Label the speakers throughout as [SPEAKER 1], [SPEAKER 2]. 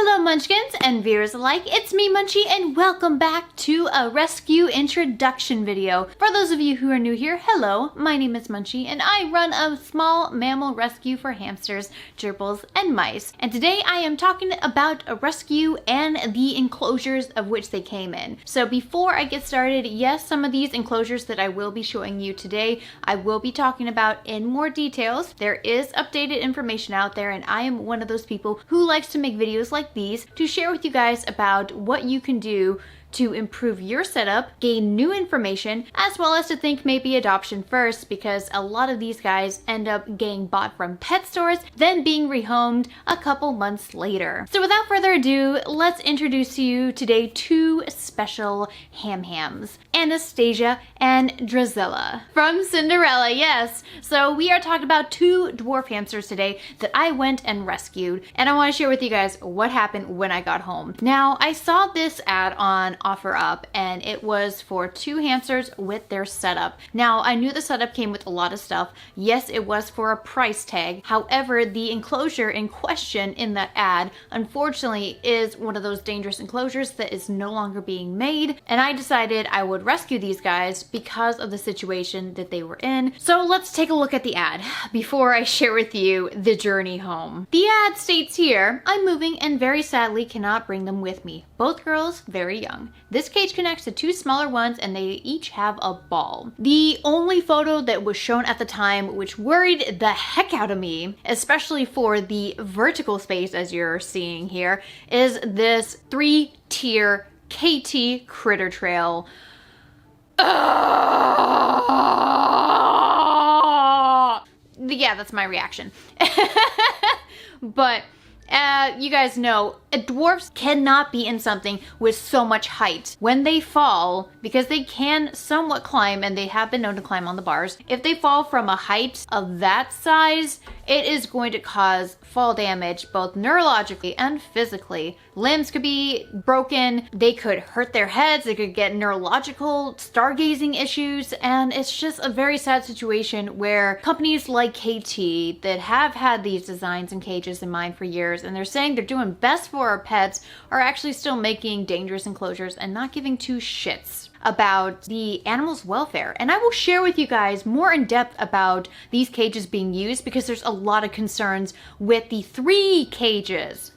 [SPEAKER 1] Hello Munchkins and viewers alike, it's me Munchie and welcome back to a rescue introduction video. For those of you who are new here, hello, my name is Munchie and I run a small mammal rescue for hamsters, gerbils, and mice. And today I am talking about a rescue and the enclosures of which they came in. So before I get started, yes, some of these enclosures that I will be showing you today, I will be talking about in more details. There is updated information out there and I am one of those people who likes to make videos like these to share with you guys about what you can do to improve your setup, gain new information, as well as to think maybe adoption first, because a lot of these guys end up getting bought from pet stores, then being rehomed a couple months later. So without further ado, let's introduce you today two special hams, Anastasia and Drizella from Cinderella, yes. So we are talking about two dwarf hamsters today that I went and rescued, and I want to share with you guys what happened when I got home. Now, I saw this ad on OfferUp and it was for two hamsters with their setup. Now, I knew the setup came with a lot of stuff. Yes, it was for a price tag. However, the enclosure in question in that ad, unfortunately, is one of those dangerous enclosures that is no longer being made. And I decided I would rescue these guys because of the situation that they were in. So let's take a look at the ad before I share with you the journey home. The ad states here, I'm moving and very sadly cannot bring them with me. Both girls very young. This cage connects to two smaller ones and they each have a ball. The only photo that was shown at the time, which worried the heck out of me, especially for the vertical space as you're seeing here, is this 3-tier KT critter trail. Yeah, that's my reaction. But you guys know, dwarfs cannot be in something with so much height. When they fall, because they can somewhat climb and they have been known to climb on the bars, if they fall from a height of that size, it is going to cause fall damage both neurologically and physically. Limbs could be broken, they could hurt their heads, they could get neurological stargazing issues, and it's just a very sad situation where companies like KT that have had these designs and cages in mind for years, and they're saying they're doing best for our pets, are actually still making dangerous enclosures and not giving two shits about the animals' welfare. And I will share with you guys more in depth about these cages being used because there's a lot of concerns with the three cages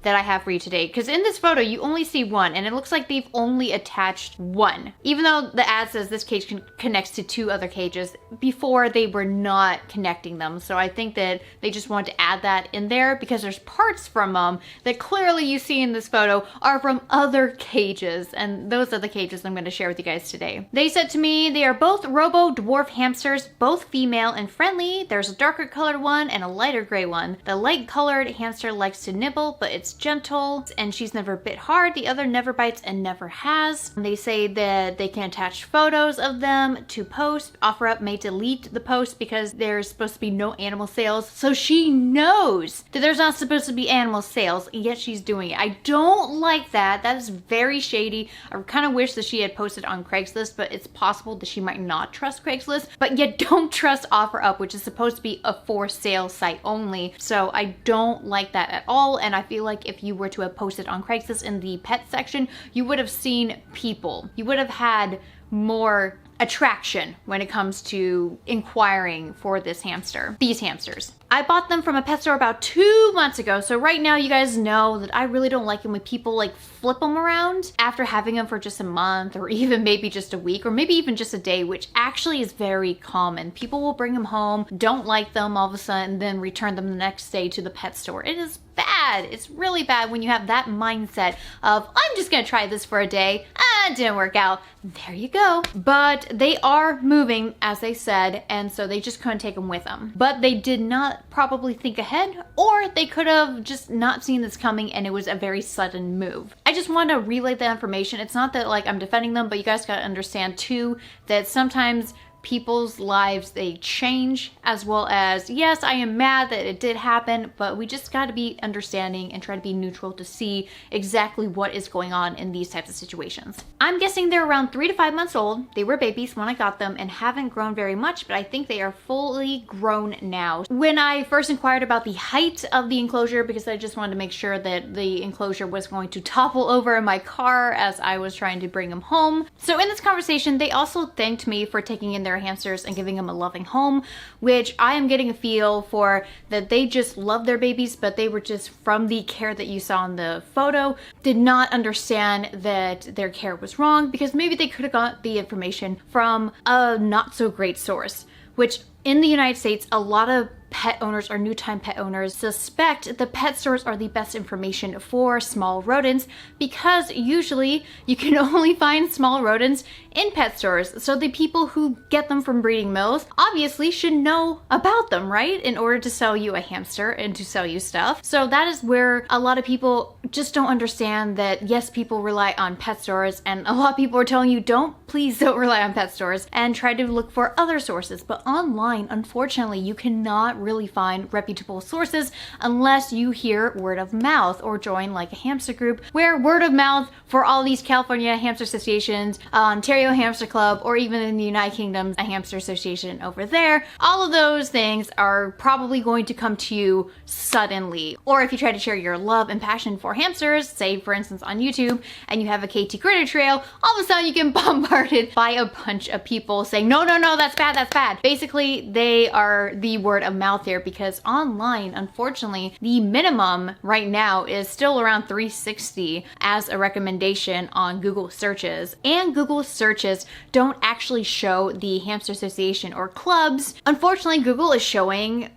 [SPEAKER 1] that I have for you today. Because in this photo, you only see one, and it looks like they've only attached one. Even though the ad says this cage connects to two other cages, before they were not connecting them. So I think that they just wanted to add that in there because there's parts from them that clearly you see in this photo are from other cages. And those are the cages I'm going to share with you guys today. They said to me they are both robo dwarf hamsters, both female and friendly. There's a darker colored one and a lighter gray one. The light colored hamster likes to nibble, but it's gentle and she's never bit hard. The other never bites and never has. They say that they can attach photos of them to post. OfferUp may delete the post because there's supposed to be no animal sales. So she knows that there's not supposed to be animal sales, and yet she's doing it. I don't like that. That is very shady. I kind of wish that she had posted on Craigslist, but it's possible that she might not trust Craigslist, but yet don't trust OfferUp, which is supposed to be a for sale site only. So I don't like that at all, and I feel like if you were to have posted on Craigslist in the pet section, you would have seen people. You would have had more attraction when it comes to inquiring for these hamsters. I bought them from a pet store about 2 months ago, so right now you guys know that I really don't like them when people like flip them around after having them for just a month or even maybe just a week or maybe even just a day, which actually is very common. People will bring them home, don't like them all of a sudden, and then return them the next day to the pet store. It is bad. It's really bad when you have that mindset of, I'm just gonna try this for a day. It didn't work out. There you go. But they are moving, as they said, and so they just couldn't take them with them. But they did not probably think ahead, or they could have just not seen this coming and it was a very sudden move. I just want to relay the information. It's not that like I'm defending them, but you guys gotta understand too that sometimes people's lives, they change, as well as, yes, I am mad that it did happen, but we just got to be understanding and try to be neutral to see exactly what is going on in these types of situations. I'm guessing they're around 3 to 5 months old. They were babies when I got them and haven't grown very much, but I think they are fully grown now. When I first inquired about the height of the enclosure, because I just wanted to make sure that the enclosure was going to topple over in my car as I was trying to bring them home. So in this conversation, they also thanked me for taking in their hamsters and giving them a loving home, which I am getting a feel for that they just love their babies, but they were just, from the care that you saw in the photo, did not understand that their care was wrong, because maybe they could have got the information from a not so great source, which in the United States, a lot of pet owners or new-time pet owners suspect the pet stores are the best information for small rodents, because usually you can only find small rodents in pet stores. So the people who get them from breeding mills obviously should know about them, right? In order to sell you a hamster and to sell you stuff. So that is where a lot of people just don't understand that, yes, people rely on pet stores, and a lot of people are telling you, please don't rely on pet stores and try to look for other sources. But online, unfortunately, you cannot really find reputable sources unless you hear word of mouth or join like a hamster group, where word of mouth for all these California hamster associations, Ontario Hamster Club, or even in the United Kingdom, a hamster association over there, all of those things are probably going to come to you suddenly. Or if you try to share your love and passion for hamsters, say for instance on YouTube, and you have a KT Critter Trail, all of a sudden you get bombarded by a bunch of people saying, no, that's bad, that's bad. Basically, they are the word of mouth there, because online, unfortunately, the minimum right now is still around 360 as a recommendation on Google searches, and Google searches don't actually show the Hamster Association or clubs. Unfortunately, Google is showing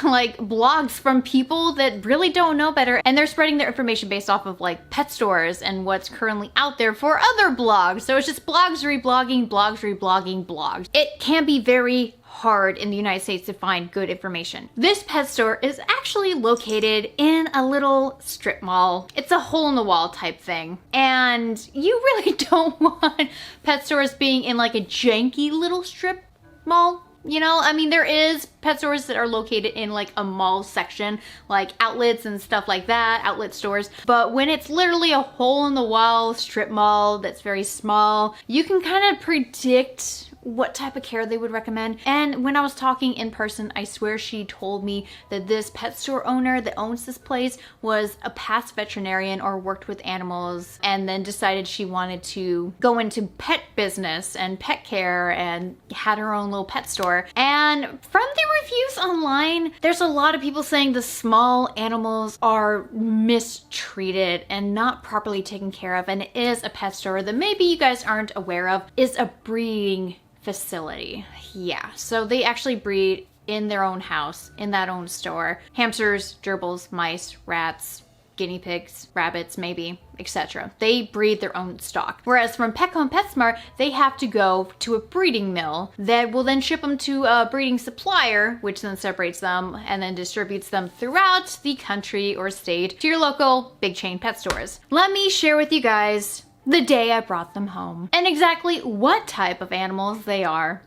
[SPEAKER 1] like blogs from people that really don't know better, and they're spreading their information based off of like pet stores and what's currently out there for other blogs. So it's just blogs reblogging, blogs reblogging, blogs. It can be very hard in the United States to find good information. This pet store is actually located in a little strip mall. It's a hole in the wall type thing. And you really don't want pet stores being in like a janky little strip mall. You know, I mean, there is pet stores that are located in like a mall section, like outlets and stuff like that, outlet stores. But when it's literally a hole in the wall strip mall that's very small, you can kind of predict what type of care they would recommend. And when I was talking in person, I swear she told me that this pet store owner that owns this place was a past veterinarian or worked with animals, and then decided she wanted to go into pet business and pet care and had her own little pet store. And from the reviews online, there's a lot of people saying the small animals are mistreated and not properly taken care of, and it is a pet store that maybe you guys aren't aware of is a breeding facility. Yeah, so they actually breed in their own house, in that own store. Hamsters, gerbils, mice, rats, guinea pigs, rabbits, maybe, etc. They breed their own stock. Whereas from Petco and PetSmart, they have to go to a breeding mill that will then ship them to a breeding supplier, which then separates them and then distributes them throughout the country or state to your local big chain pet stores. Let me share with you guys the day I brought them home and exactly what type of animals they are.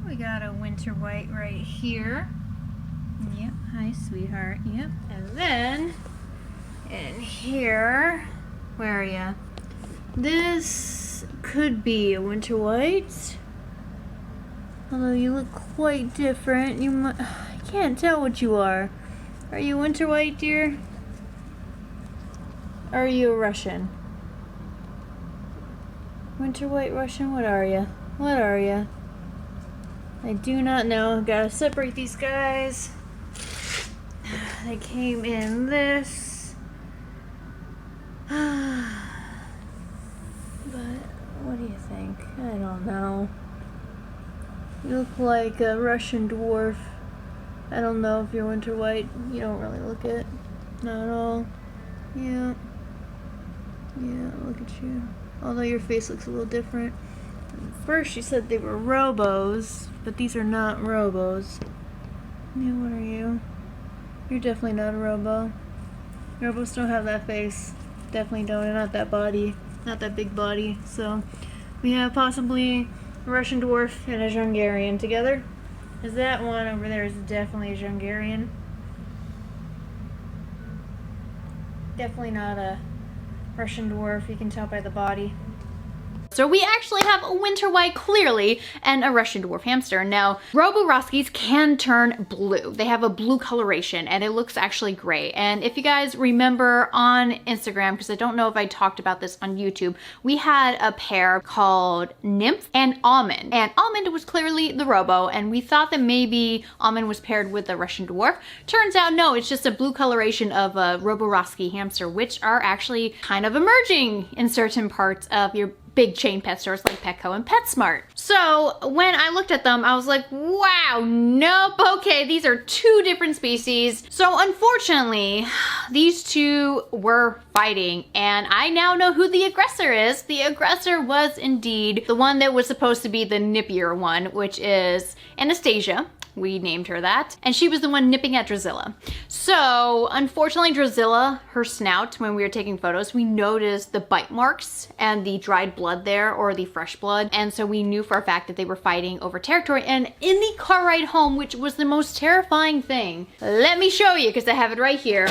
[SPEAKER 1] We got a winter white right here. Yep, hi sweetheart, yep. And then in here, where are ya? This could be a winter white. Although you look quite different. I can't tell what you are. Are you winter white, dear? Or are you a Russian? Winter white Russian? What are you? What are you? I do not know. Gotta separate these guys. They came in this. But what do you think? I don't know. You look like a Russian dwarf. I don't know if you're winter white. You don't really look it. Not at all. Yeah. Yeah, look at you. Although your face looks a little different. First you said they were robos, but these are not robos. Yeah, what are you? You're definitely not a robo. Robos don't have that face. Definitely don't, and not that body. Not that big body. So we have possibly A Russian dwarf and a Hungarian together. Is that one over there is definitely a Hungarian. Definitely not a Russian dwarf, you can tell by the body. So we actually have a winter white, clearly, and a Russian dwarf hamster. Now, Roboroskis can turn blue. They have a blue coloration, and it looks actually great. And if you guys remember on Instagram, because I don't know if I talked about this on YouTube, we had a pair called Nymph and Almond. And Almond was clearly the Robo, and we thought that maybe Almond was paired with the Russian dwarf. Turns out, no, it's just a blue coloration of a Roboroski hamster, which are actually kind of emerging in certain parts of your big chain pet stores like Petco and PetSmart. So when I looked at them, I was like, wow, nope, okay, these are two different species. So unfortunately, these two were fighting, and I now know who the aggressor is. The aggressor was indeed the one that was supposed to be the nippier one, which is Anastasia. We named her that. And she was the one nipping at Drizella. So unfortunately, Drizella, her snout, when we were taking photos, we noticed the bite marks and the dried blood there, or the fresh blood. And so we knew for a fact that they were fighting over territory. And in the car ride home, which was the most terrifying thing, let me show you, because I have it right here.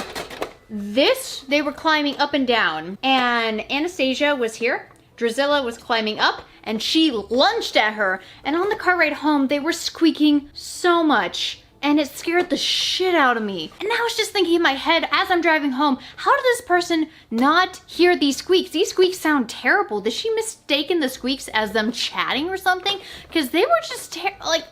[SPEAKER 1] They were climbing up and down, and Anastasia was here. Drizella was climbing up, and she lunged at her, and on the car ride home, they were squeaking so much, and it scared the shit out of me. And I was just thinking in my head as I'm driving home, how did this person not hear these squeaks? These squeaks sound terrible. Did she mistaken the squeaks as them chatting or something? Because they were just like,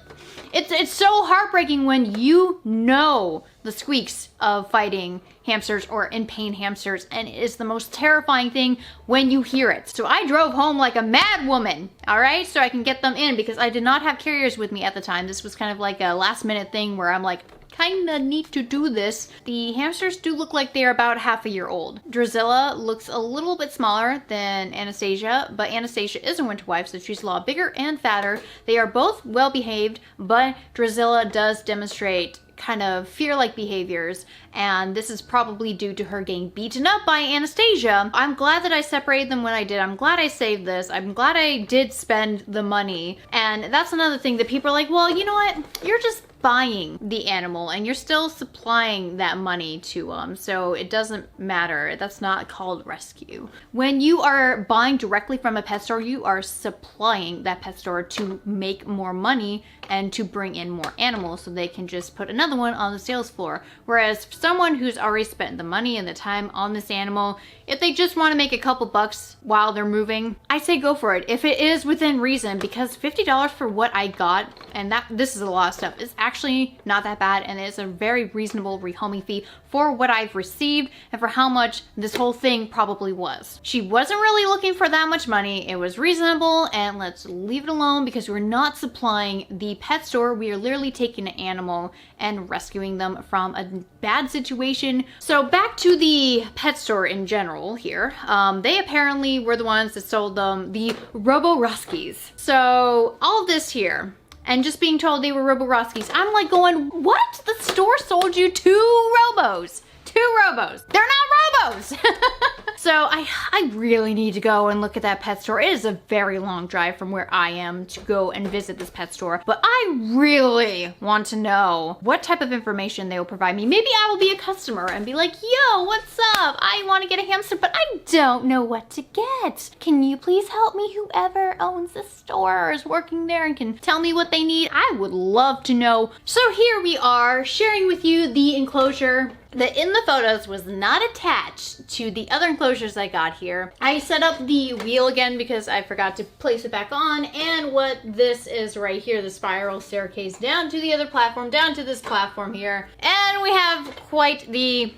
[SPEAKER 1] it's so heartbreaking when you know the squeaks of fighting hamsters or in pain hamsters, and it is the most terrifying thing when you hear it. So I drove home like a mad woman, all right, so I can get them in, because I did not have carriers with me at the time. This was kind of like a last minute thing where I'm like, kinda need to do this. The hamsters do look like they're about half a year old. Drizella looks a little bit smaller than Anastasia, but Anastasia is a winter wife, so she's a lot bigger and fatter. They are both well behaved, but Drizella does demonstrate kind of fear-like behaviors, and this is probably due to her getting beaten up by Anastasia. I'm glad that I separated them when I did. I'm glad I saved this. I'm glad I did spend the money. And that's another thing that people are like, well, you know what? You're just buying the animal and you're still supplying that money to them, so it doesn't matter. That's not called rescue. When you are buying directly from a pet store, you are supplying that pet store to make more money and to bring in more animals so they can just put another one on the sales floor. Whereas for someone who's already spent the money and the time on this animal, if they just want to make a couple bucks while they're moving, I say go for it if it is within reason, because $50 for what I got, and this is a lot of stuff, is actually not that bad, and it's a very reasonable rehoming fee for what I've received and for how much this whole thing probably was. She wasn't really looking for that much money. It was reasonable, and let's leave it alone, because we're not supplying the pet store. We are literally taking an animal and rescuing them from a bad situation. So back to the pet store in general here. They apparently were the ones that sold them the Roboroskis. So all of this here, and just being told they were Roboroskis, I'm like going, what? The store sold you two Robos. Two Robos. They're not Robos. So I really need to go and look at that pet store. It is a very long drive from where I am to go and visit this pet store, but I really want to know what type of information they will provide me. Maybe I will be a customer and be like, yo, what's up? I want to get a hamster, but I don't know what to get. Can you please help me? Whoever owns the store or is working there and can tell me what they need. I would love to know. So here we are sharing with you the enclosure that in the photos was not attached to the other enclosures I got here. I set up the wheel again because I forgot to place it back on, and what this is right here, the spiral staircase down to the other platform, down to this platform here, and we have quite the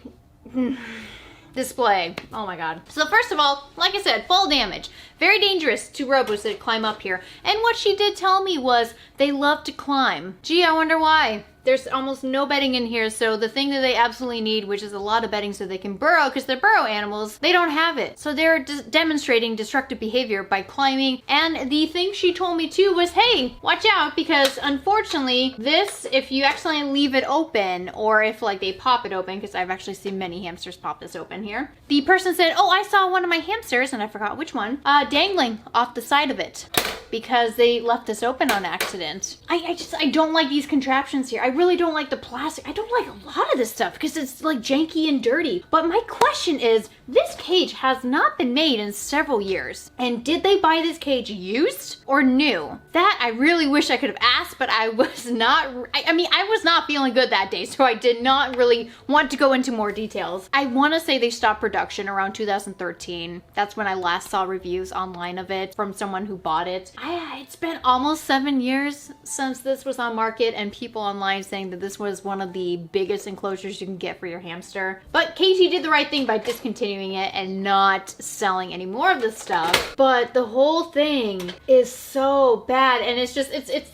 [SPEAKER 1] display. Oh my god. So first of all, like I said, fall damage. Very dangerous to robos that climb up here. And what she did tell me was they love to climb. Gee, I wonder why. There's almost no bedding in here, so the thing that they absolutely need, which is a lot of bedding so they can burrow, because they're burrow animals, they don't have it. So they're demonstrating destructive behavior by climbing. And the thing she told me too was, hey, watch out, because unfortunately this, if you accidentally leave it open, or if like they pop it open, because I've actually seen many hamsters pop this open here. The person said, oh, I saw one of my hamsters, and I forgot which one, dangling off the side of it. because they left this open on accident. I don't like these contraptions here. I really don't like the plastic. I don't like a lot of this stuff because it's like janky and dirty. But my question is, this cage has not been made in several years. And did they buy this cage used or new? That I really wish I could have asked, but I was not, I mean, I was not feeling good that day, so I did not really want to go into more details. I want to say they stopped production around 2013. That's when I last saw reviews online of it from someone who bought it. It's been almost 7 years since this was on market, and people online saying that this was one of the biggest enclosures you can get for your hamster. But KT did the right thing by discontinuing it and not selling any more of this stuff. But the whole thing is so bad, and it's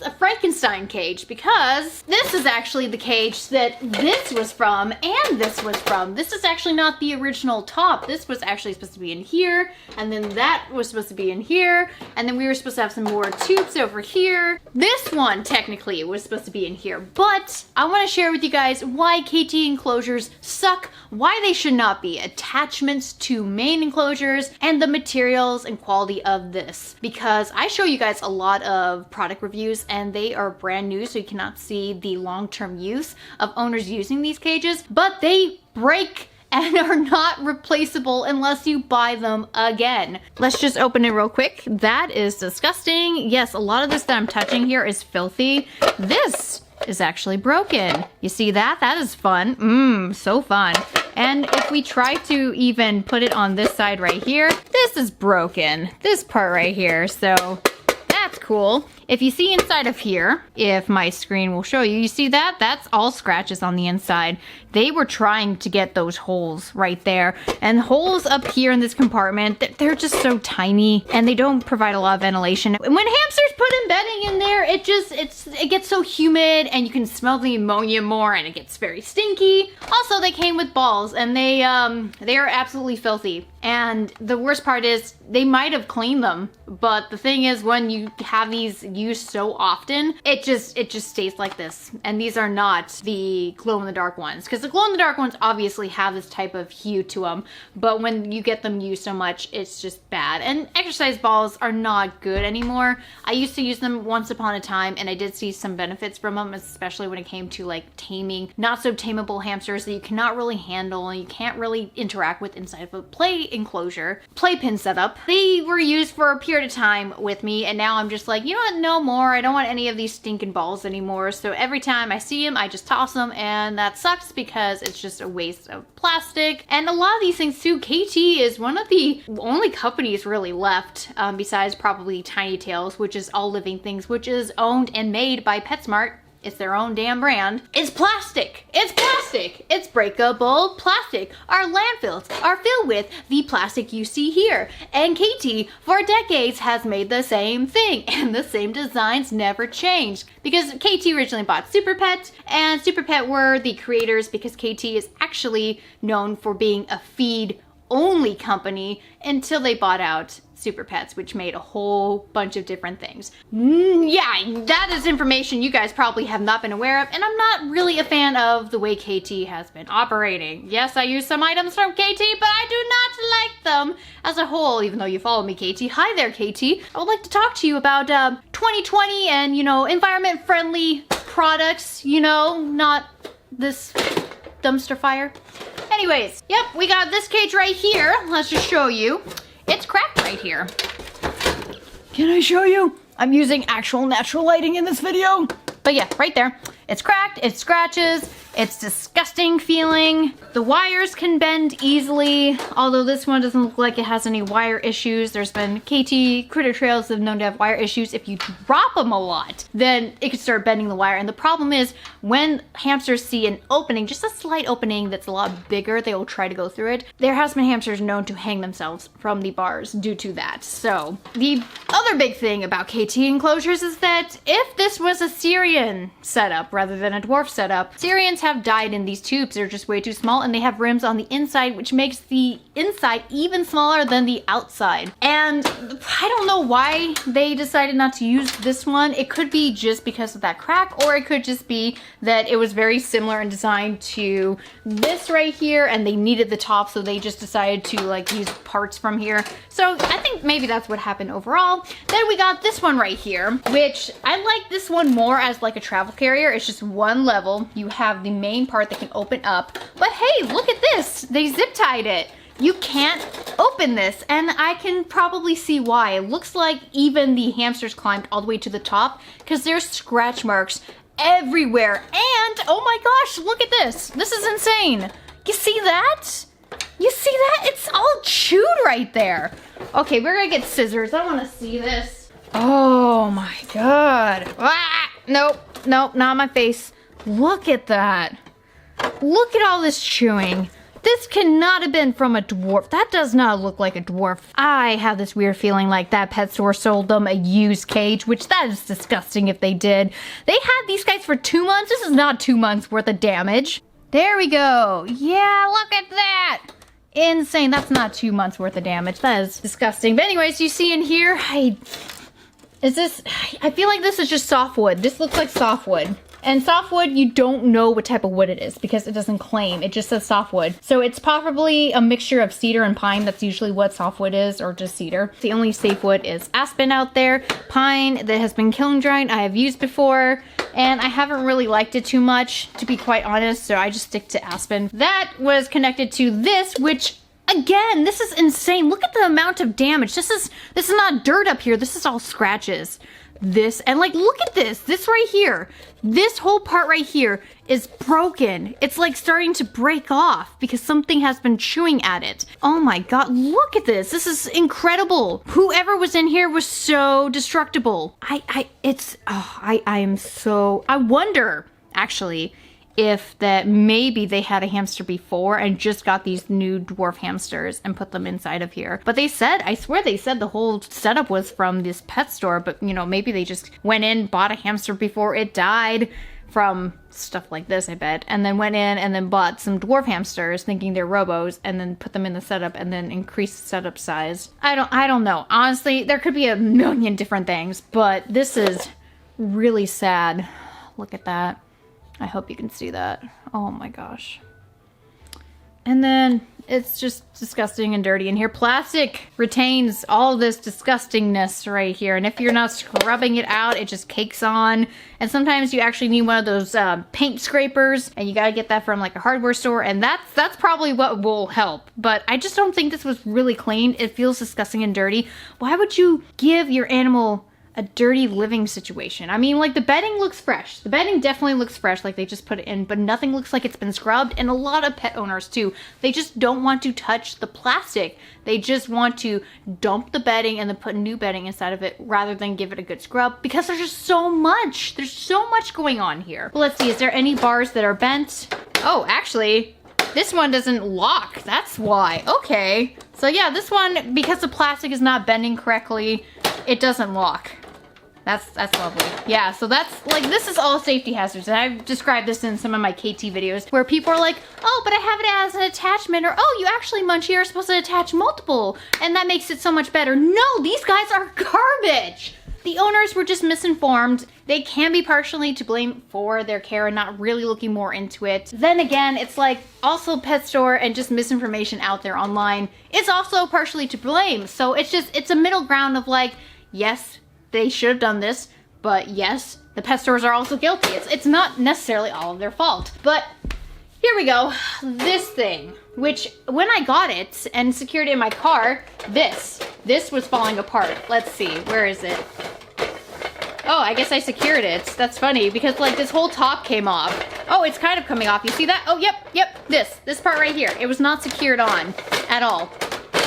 [SPEAKER 1] a Frankenstein cage, because this is actually the cage that this was from and this was from. This is actually not the original top. This was actually supposed to be in here, and then that was supposed to be in here, and then we were supposed to have some more tubes over here. This one technically was supposed to be in here, but I want to share with you guys why KT enclosures suck, why they should not be attachments to main enclosures, and the materials and quality of this, because I show you guys a lot of product reviews and they are brand new, so you cannot see the long-term use of owners using these cages, but they break and are not replaceable unless you buy them again. Let's just open it real quick. That is disgusting. Yes, a lot of this that I'm touching here is filthy. This is actually broken. You see that? That is fun. So fun. And if we try to even put it on this side right here, this is broken. This part right here. So that's cool. If you see inside of here, if my screen will show you, you see that? That's all scratches on the inside. They were trying to get those holes right there. And holes up here in this compartment, they're just so tiny and they don't provide a lot of ventilation. When hamsters put in bedding in there, it gets so humid and you can smell the ammonia more and it gets very stinky. Also, they came with balls and they are absolutely filthy. And the worst part is they might have cleaned them, but the thing is, when you have these used so often, it just stays like this. And these are not the glow-in-the-dark ones, because the glow-in-the-dark ones obviously have this type of hue to them, but when you get them used so much, it's just bad. And exercise balls are not good anymore. I used to use them once upon a time, and I did see some benefits from them, especially when it came to like taming not so tameable hamsters that you cannot really handle and you can't really interact with inside of a play enclosure, playpen setup. They were used for a period of time with me, and now I'm just like, you know what, no more. I don't want any of these stinking balls anymore. So every time I see them, I just toss them, and that sucks because it's just a waste of plastic. And a lot of these things too, KT is one of the only companies really left, besides probably Tiny Tails, which is All Living Things, which is owned and made by PetSmart. It's their own damn brand. It's plastic. It's plastic. It's breakable plastic. Our landfills are filled with the plastic you see here. And KT for decades has made the same thing, and the same designs never changed. Because KT originally bought Super Pet, and Super Pet were the creators, because KT is actually known for being a feed only company until they bought out Super Pets, which made a whole bunch of different things. Yeah, that is information you guys probably have not been aware of, and I'm not really a fan of the way KT has been operating. Yes, I use some items from KT, but I do not like them as a whole, even though you follow me, KT. Hi there, KT. I would like to talk to you about 2020 and, you know, environment-friendly products, you know, not this dumpster fire. Anyways, yep, we got this cage right here. Let's just show you. It's cracked right here. Can I show you? I'm using actual natural lighting in this video. But yeah, right there. It's cracked, it scratches, it's disgusting feeling. The wires can bend easily, although this one doesn't look like it has any wire issues. There's been KT critter trails that have known to have wire issues. If you drop them a lot, then it could start bending the wire. And the problem is, when hamsters see an opening, just a slight opening that's a lot bigger, they will try to go through it. There has been hamsters known to hang themselves from the bars due to that. So the other big thing about KT enclosures is that if this was a Syrian setup rather than a Dwarf setup, Syrians have died in these tubes. They're just way too small, and they have rims on the inside, which makes the inside even smaller than the outside. And I don't know why they decided not to use this one. It could be just because of that crack, or it could just be that it was very similar in design to this right here, and they needed the top, so they just decided to like use parts from here. So I think maybe that's what happened overall. Then we got this one right here, which I like this one more as like a travel carrier. It's just one level. You have the main part that can open up, but hey, look at this. They zip tied it. You can't open this, and I can probably see why. It looks like even the hamsters climbed all the way to the top because there's scratch marks everywhere. And oh my gosh, look at this. This is insane. You see that? You see that? It's all chewed right there. Okay, we're gonna get scissors. I wanna see this. Oh my God. Ah, nope, nope, not my face. Look at that. Look at all this chewing. This cannot have been from a dwarf. That does not look like a dwarf. I have this weird feeling like that pet store sold them a used cage, which that is disgusting if they did. They had these guys for 2 months. This is not 2 months worth of damage. There we go. Yeah, look at that. Insane. That's not 2 months worth of damage. That is disgusting. But anyways, you see in here, I feel like this is just softwood. This looks like softwood. And softwood, you don't know what type of wood it is because it doesn't claim. It just says softwood. So it's probably a mixture of cedar and pine. That's usually what softwood is, or just cedar. The only safe wood is aspen out there. Pine that has been kiln dried, I have used before, and I haven't really liked it too much, to be quite honest, so I just stick to aspen. That was connected to this, which, again, this is insane. Look at the amount of damage. This is not dirt up here. This is all scratches. This, and like, look at this right here. This whole part right here is broken. It's like starting to break off because something has been chewing at it. Oh my God, look at this. This is incredible. Whoever was in here was so destructible. I wonder, actually, if that maybe they had a hamster before and just got these new dwarf hamsters and put them inside of here. But they said, I swear they said the whole setup was from this pet store, but you know, maybe they just went in, bought a hamster before it died from stuff like this, I bet, and then went in and then bought some dwarf hamsters thinking they're robos and then put them in the setup and then increased the setup size. I don't know. Honestly, there could be a million different things, but this is really sad. Look at that. I hope you can see that. Oh my gosh. And then it's just disgusting and dirty in here. Plastic retains all this disgustingness right here. And if you're not scrubbing it out, it just cakes on. And sometimes you actually need one of those paint scrapers, and you gotta get that from like a hardware store. And that's probably what will help. But I just don't think this was really clean. It feels disgusting and dirty. Why would you give your animal a dirty living situation? I mean, like, the bedding looks fresh. The bedding definitely looks fresh, like they just put it in, but nothing looks like it's been scrubbed. And a lot of pet owners too, they just don't want to touch the plastic. They just want to dump the bedding and then put new bedding inside of it rather than give it a good scrub, because there's just so much. There's so much going on here. But let's see, is there any bars that are bent? Oh, actually, this one doesn't lock. That's why. Okay. So yeah, this one, because the plastic is not bending correctly, it doesn't lock. That's lovely. Yeah, so that's, like, this is all safety hazards. And I've described this in some of my KT videos where people are like, oh, but I have it as an attachment, or, oh, you actually, Munchie, are supposed to attach multiple, and that makes it so much better. No, these guys are garbage. The owners were just misinformed. They can be partially to blame for their care and not really looking more into it. Then again, it's like also pet store and just misinformation out there online is also partially to blame. So it's a middle ground of like, yes, they should have done this, but yes, the pet stores are also guilty. It's not necessarily all of their fault. But here we go. This thing, which when I got it and secured it in my car, this was falling apart. Let's see, where is it? Oh, I guess I secured it. That's funny because like this whole top came off. Oh, it's kind of coming off. You see that? Oh, yep. This part right here. It was not secured on at all.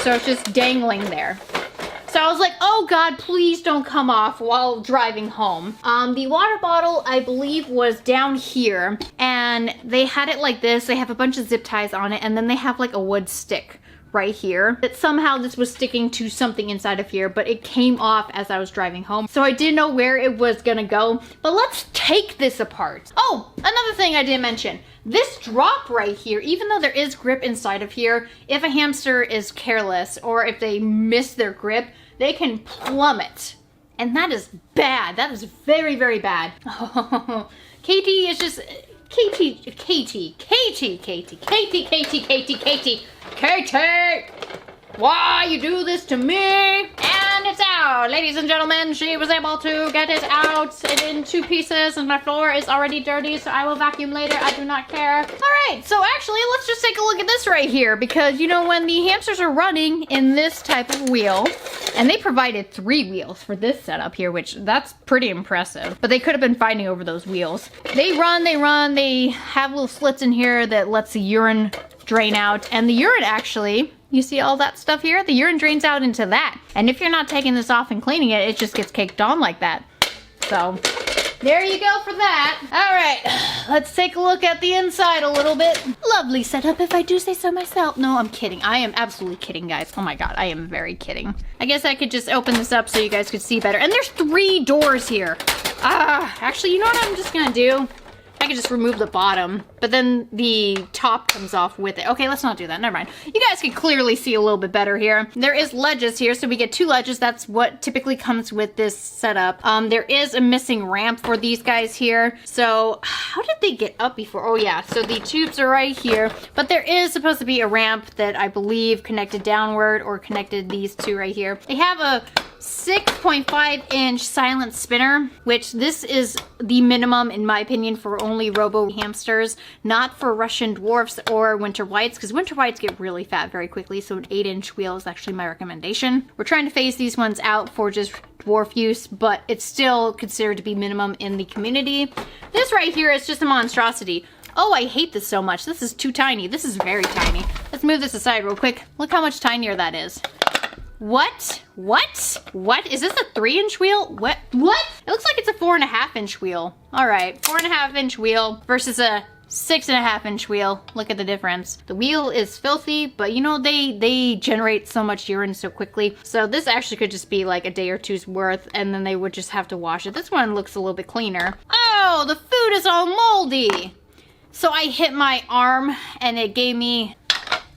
[SPEAKER 1] So it's just dangling there. So I was like, oh God, please don't come off while driving home. The water bottle, I believe, was down here, and they had it like this. They have a bunch of zip ties on it, and then they have like a wood stick right here, that somehow this was sticking to something inside of here, but it came off as I was driving home. So I didn't know where it was gonna go, but let's take this apart. Oh, another thing I didn't mention. This drop right here, even though there is grip inside of here, if a hamster is careless or if they miss their grip, they can plummet. And that is bad. That is very, very bad. Oh, Katie is just... Katie. Why you do this to me? And it's out. Ladies and gentlemen, she was able to get it out in 2 pieces, and my floor is already dirty, so I will vacuum later. I do not care. All right, so actually, let's just take a look at this right here, because, you know, when the hamsters are running in this type of wheel, and they provided 3 wheels for this setup here, which that's pretty impressive, but they could have been fighting over those wheels. They run, they have little slits in here that lets the urine drain out, and the urine actually, you see all that stuff here? The urine drains out into that. And if you're not taking this off and cleaning it, it just gets caked on like that. So, there you go for that. All right, let's take a look at the inside a little bit. Lovely setup if I do say so myself. No, I'm kidding. I am absolutely kidding, guys. Oh my God, I am very kidding. I guess I could just open this up so you guys could see better. And there's 3 doors here. Actually, you know what I'm just gonna do? I could just remove the bottom, but then the top comes off with it. Okay, let's not do that. Never mind. You guys can clearly see a little bit better here. There is ledges here, so we get 2 ledges. That's what typically comes with this setup. There is a missing ramp for these guys here. So how did they get up before? Oh yeah, so the tubes are right here, but there is supposed to be a ramp that I believe connected downward or connected these 2 right here. They have a 6.5-inch silent spinner, which this is the minimum in my opinion for only robo hamsters, not for Russian dwarfs or winter whites, because winter whites get really fat very quickly, so an 8-inch wheel is actually my recommendation. We're trying to phase these ones out for just dwarf use, but it's still considered to be minimum in the community. This right here is just a monstrosity. Oh, I hate this so much. This is too tiny. This is very tiny. Let's move this aside real quick. Look how much tinier that is. What? Is this a 3-inch wheel? What? It looks like it's a 4.5-inch wheel. All right, 4.5-inch wheel versus a 6.5-inch wheel. Look at the difference. The wheel is filthy, but you know, they generate so much urine so quickly. So this actually could just be like a day or 2's worth, and then they would just have to wash it. This one looks a little bit cleaner. Oh, the food is all moldy. So I hit my arm and it gave me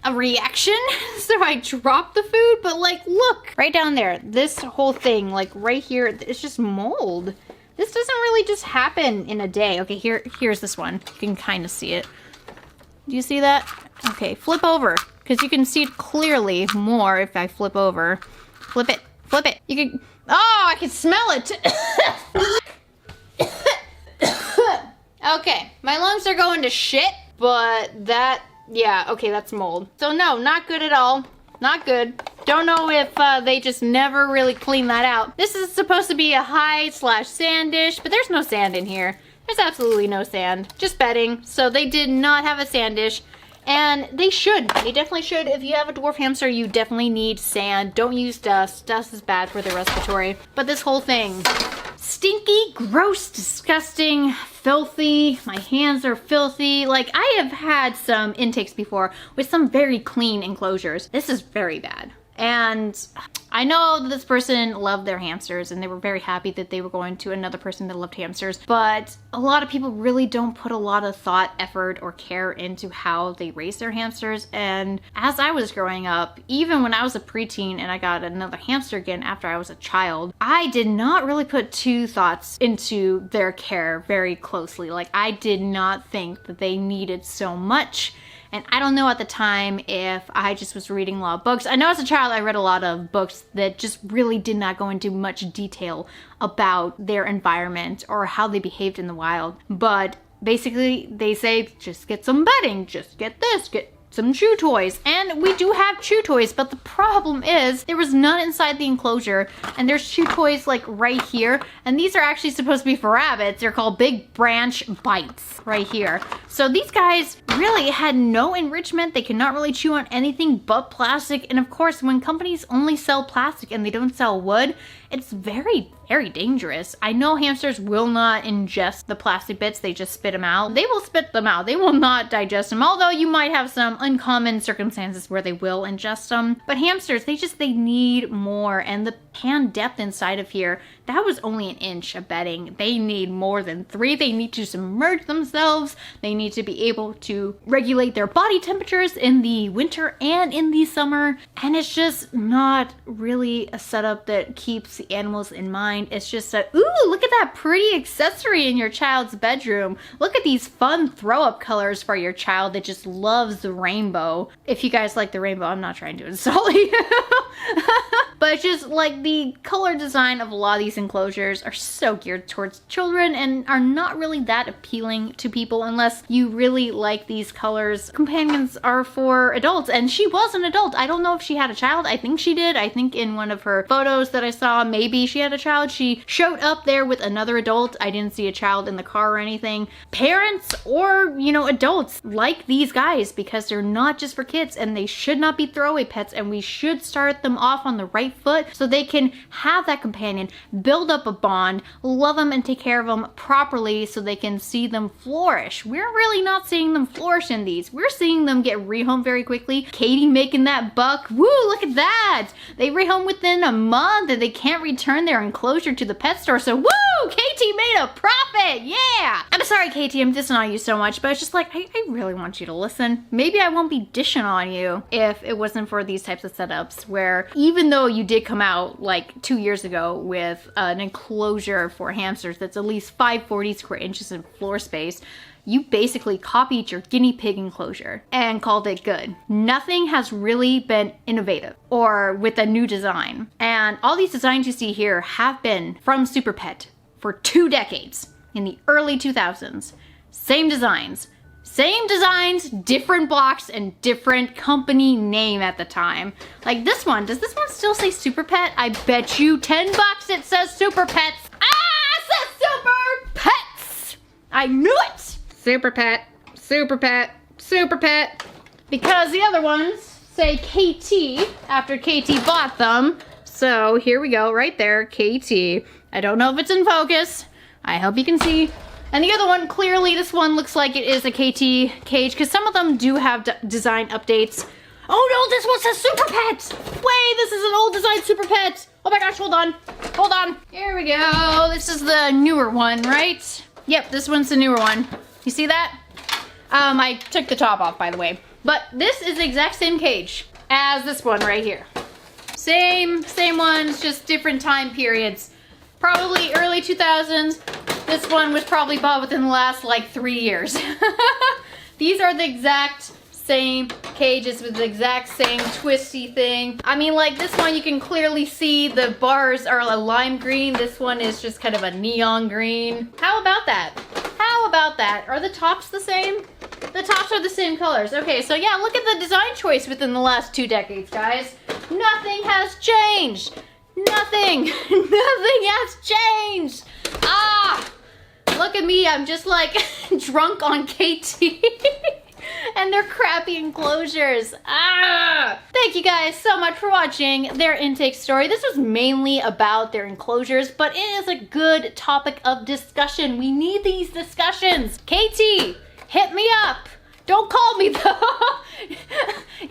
[SPEAKER 1] a reaction, so I dropped the food, but like, look, right down there, this whole thing, like right here, it's just mold. This doesn't really just happen in a day. Okay, here's this one. You can kind of see it. Do you see that? Okay, flip over, because you can see it clearly more if I flip over. Flip it. You can, oh, I can smell it. Okay, my lungs are going to shit, but that, yeah, okay, that's mold. So no, not good at all. Not good. Don't know if they just never really cleaned that out. This is supposed to be a high/sand dish, but there's no sand in here. There's absolutely no sand. Just bedding. So they did not have a sand dish. And they should. They definitely should. If you have a dwarf hamster, you definitely need sand. Don't use dust. Dust is bad for the respiratory. But this whole thing, stinky, gross, disgusting, filthy. My hands are filthy. Like, I have had some intakes before with some very clean enclosures. This is very bad. And I know that this person loved their hamsters and they were very happy that they were going to another person that loved hamsters, but a lot of people really don't put a lot of thought, effort, or care into how they raise their hamsters. And as I was growing up, even when I was a preteen and I got another hamster again after I was a child, I did not really put two thoughts into their care very closely. Like, I did not think that they needed so much. And I don't know at the time if I just was reading a lot of books. I know as a child I read a lot of books that just really did not go into much detail about their environment or how they behaved in the wild. But basically they say, just get some bedding, just get this, get some chew toys. And we do have chew toys, but the problem is there was none inside the enclosure, and there's chew toys like right here, and these are actually supposed to be for rabbits. They're called Big Branch Bites right here. So these guys really had no enrichment. They cannot really chew on anything but plastic. And of course, when companies only sell plastic and they don't sell wood, it's very very dangerous. I know hamsters will not ingest the plastic bits, they just spit them out. They will spit them out, they will not digest them, although you might have some uncommon circumstances where they will ingest them. But hamsters, they need more, and the pan depth inside of here, that was only an inch of bedding. They need more than 3. They need to submerge themselves. They need to be able to regulate their body temperatures in the winter and in the summer. And it's just not really a setup that keeps the animals in mind. It's just a, ooh, look at that pretty accessory in your child's bedroom. Look at these fun throw-up colors for your child that just loves the rainbow. If you guys like the rainbow, I'm not trying to insult you. But it's just like the color design of a lot of these enclosures are so geared towards children and are not really that appealing to people unless you really like these colors. Companions are for adults, and she was an adult. I don't know if she had a child. I think she did. I think in one of her photos that I saw, maybe she had a child. She showed up there with another adult. I didn't see a child in the car or anything. Parents or, you know, adults like these guys because they're not just for kids, and they should not be throwaway pets, and we should start them off on the right foot so they can have that companion, build up a bond, love them and take care of them properly so they can see them flourish. We're really not seeing them flourish in these. We're seeing them get rehomed very quickly. Katie making that buck. Woo, look at that. They rehome within a month and they can't return their enclosure to the pet store. So woo, Katie made a profit. Yeah. I'm sorry, Katie, I'm dissing on you so much, but it's just like, I really want you to listen. Maybe I won't be dishing on you if it wasn't for these types of setups where even though you did come out like 2 years ago with an enclosure for hamsters that's at least 540 square inches in floor space, you basically copied your guinea pig enclosure and called it good. Nothing has really been innovative or with a new design. And all these designs you see here have been from Super Pet for 2 decades in the early 2000s. Same designs, different blocks, and different company name at the time. Like this one, does this one still say Super Pet? I bet you $10 it says Super Pets. Ah, it says Super Pets! I knew it! Super Pet, Super Pet, Super Pet. Because the other ones say KT after KT bought them. So here we go, right there, KT. I don't know if it's in focus. I hope you can see. And the other one, clearly this one looks like it is a KT cage because some of them do have design updates. Oh no, this one says Super Pet! Wait, this is an old design Super Pet! Oh my gosh, hold on. Hold on. Here we go. This is the newer one, right? Yep, this one's the newer one. You see that? I took the top off, by the way. But this is the exact same cage as this one right here. Same ones, just different time periods. Probably early 2000s. This one was probably bought within the last like 3 years. These are the exact same cages with the exact same twisty thing. I mean, like this one you can clearly see the bars are a lime green. This one is just kind of a neon green. How about that? How about that? Are the tops the same? The tops are the same colors. Okay, so yeah, look at the design choice within the last 2 decades, guys. Nothing has changed. Nothing. Nothing has changed. Ah! Look at me, I'm just like drunk on KT and their crappy enclosures. Ah! Thank you guys so much for watching their intake story. This was mainly about their enclosures, but it is a good topic of discussion. We need these discussions. KT, hit me up. Don't call me though.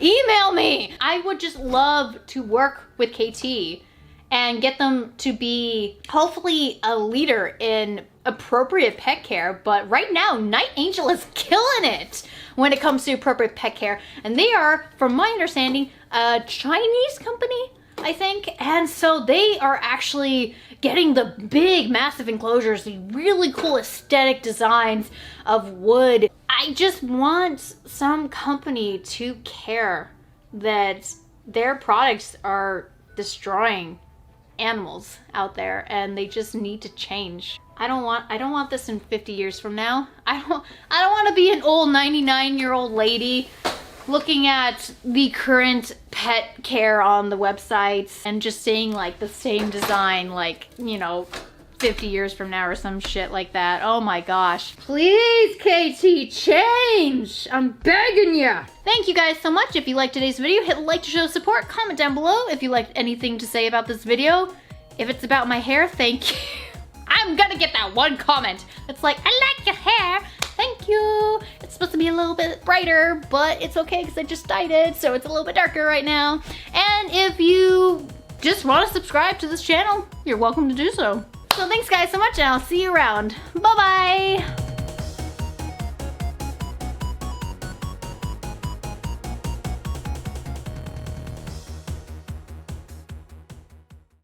[SPEAKER 1] Email me. I would just love to work with KT and get them to be hopefully a leader in appropriate pet care. But right now, Night Angel is killing it when it comes to appropriate pet care. And they are, from my understanding, a Chinese company, I think. And so they are actually getting the big, massive enclosures, the really cool aesthetic designs of wood. I just want some company to care that their products are destroying animals out there and they just need to change. I don't want this in 50 years from now. I don't want to be an old 99-year-old lady looking at the current pet care on the websites and just seeing like the same design like, you know, 50 years from now or some shit like that. Oh my gosh. Please, KT, change! I'm begging ya! Thank you guys so much. If you liked today's video, hit like to show support. Comment down below if you liked anything to say about this video. If it's about my hair, thank you. I'm gonna get that one comment. It's like, I like your hair. Thank you. It's supposed to be a little bit brighter, but it's okay because I just dyed it, so it's a little bit darker right now. And if you just want to subscribe to this channel, you're welcome to do so. So thanks guys so much, and I'll see you around. Bye-bye.